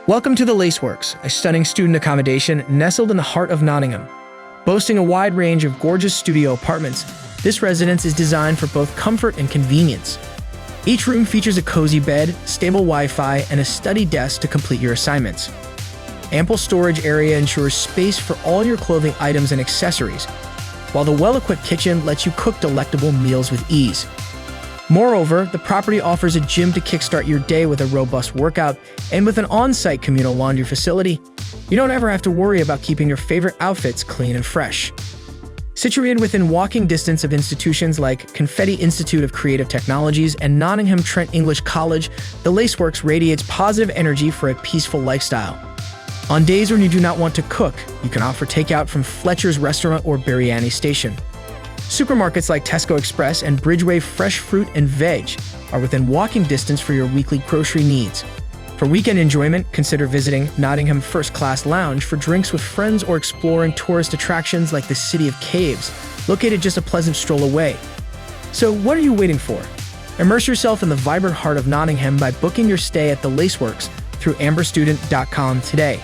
Welcome to the Laceworks, a stunning student accommodation nestled in the heart of Nottingham. Boasting a wide range of gorgeous studio apartments, this residence is designed for both comfort and convenience. Each room features a cozy bed, stable Wi-Fi, and a study desk to complete your assignments. Ample storage area ensures space for all your clothing items and accessories, while the well-equipped kitchen lets you cook delectable meals with ease. Moreover, the property offers a gym to kickstart your day with a robust workout, and with an on-site communal laundry facility, you don't ever have to worry about keeping your favorite outfits clean and fresh. Situated within walking distance of institutions like Confetti Institute of Creative Technologies and Nottingham Trent English College, the Laceworks radiates positive energy for a peaceful lifestyle. On days when you do not want to cook, you can offer takeout from Fletcher's Restaurant or Biryani Station. Supermarkets like Tesco Express and Bridgeway Fresh Fruit and Veg are within walking distance for your weekly grocery needs. For weekend enjoyment, consider visiting Nottingham First Class Lounge for drinks with friends or exploring tourist attractions like the City of Caves, located just a pleasant stroll away. So what are you waiting for? Immerse yourself in the vibrant heart of Nottingham by booking your stay at the Laceworks through amberstudent.com today.